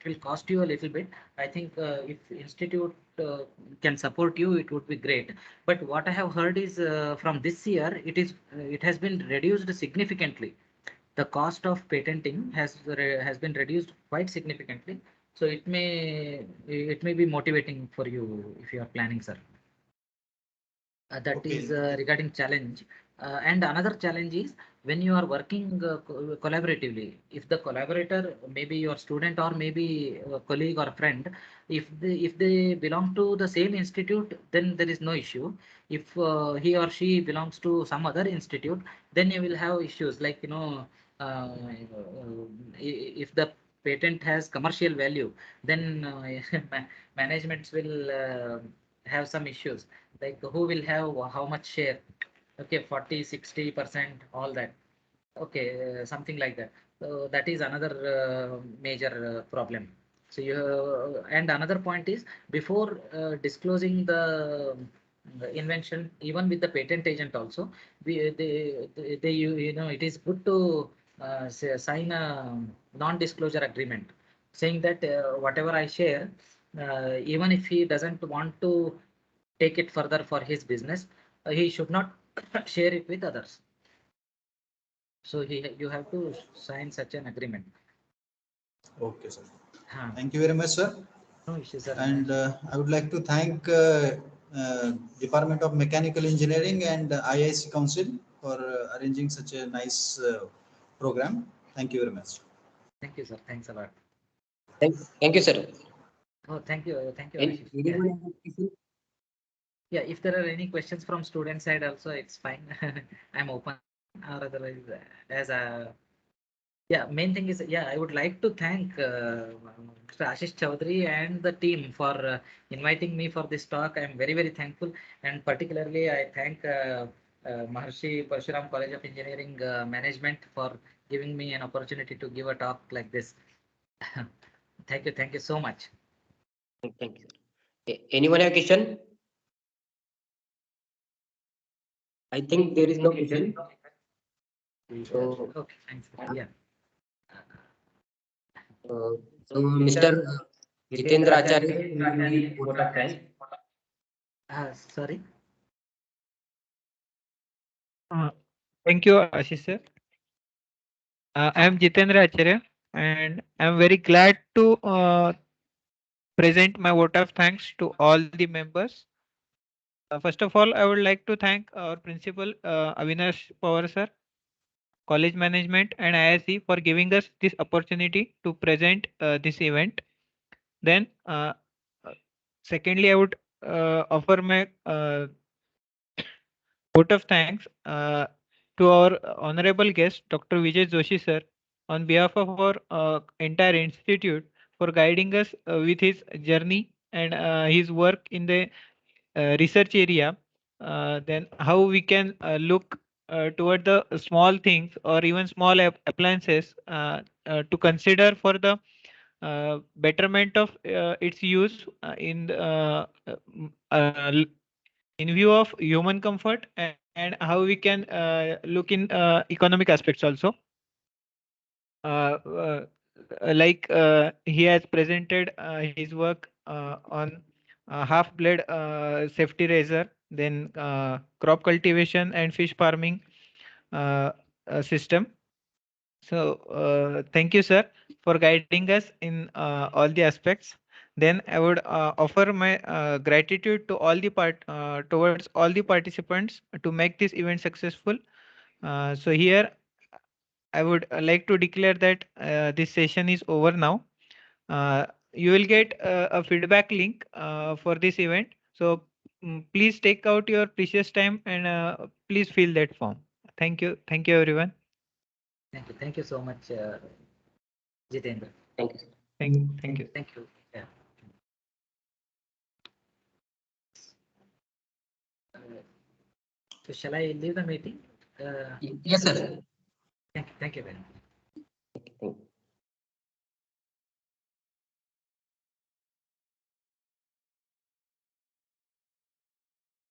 will cost you a little bit. I think if institute can support you, it would be great. But what I have heard is from this year, it has been reduced significantly. The cost of patenting has been reduced quite significantly. So it may be motivating for you if you are planning, sir. That Okay. is regarding challenge. And another challenge is when you are working collaboratively. If the collaborator, maybe your student or maybe a colleague or friend, if they belong to the same institute, then there is no issue. If he or she belongs to some other institute, then you will have issues like if the patent has commercial value, then managements will have some issues, like who will have how much share. Okay, 40-60%, all that. Okay, something like that. So that is another major problem. So and another point is, before disclosing the invention, even with the patent agent also, it is good to sign a non-disclosure agreement, saying that whatever I share, even if he doesn't want to take it further for his business, he should not share it with others. So you have to sign such an agreement. Okay, sir. Huh. Thank you very much, sir. No issues, sir. And I would like to thank Department of Mechanical Engineering and IIC Council for arranging such a nice program. Thank you very much. Thank you, sir. Thanks a lot. Thank you, sir. Oh, thank you. Thank you, Any, Ashish. Yeah. anyone have question? Yeah, if there are any questions from student side also, it's fine. I'm open. Or otherwise, as a yeah, main thing is, yeah, I would like to thank Mr. Ashish Chaudhary and the team for inviting me for this talk. I'm very, very thankful. And particularly, I thank Maharshi Parshuram College of Engineering management for giving me an opportunity to give a talk like this. Thank you. Thank you so much. Thank you. Anyone have question? I think there is no question. So, Okay, thanks. Yeah. so Mr. Jitendra Acharya will give vote of thanks. Sorry. Thank you, Ashish sir. I am Jitendra Acharya, and I am very glad to present my vote of thanks to all the members. First of all, I would like to thank our principal Avinash Pawar sir, college management, and IIC for giving us this opportunity to present this event. Then, secondly, I would offer my vote of thanks to our honorable guest, Dr. Vijay Joshi sir, on behalf of our entire institute, for guiding us with his journey and his work in the research area. Then how we can look toward the small things or even small appliances to consider for the betterment of its use in view of human comfort, and how we can look in economic aspects also. He has presented his work on half blade safety razor, then crop cultivation and fish farming, system. So thank you, sir, for guiding us in all the aspects. Then I would offer my gratitude to all the towards all the participants to make this event successful. So here I would like to declare that this session is over now. You will get a feedback link for this event. So please take out your precious time and please fill that form. Thank you. Thank you, everyone. Thank you so much, Jitendra. Thank you. Thank you. Thank you. Yeah. So shall I leave the meeting? Yes, sir. Thank you very much. Thank you.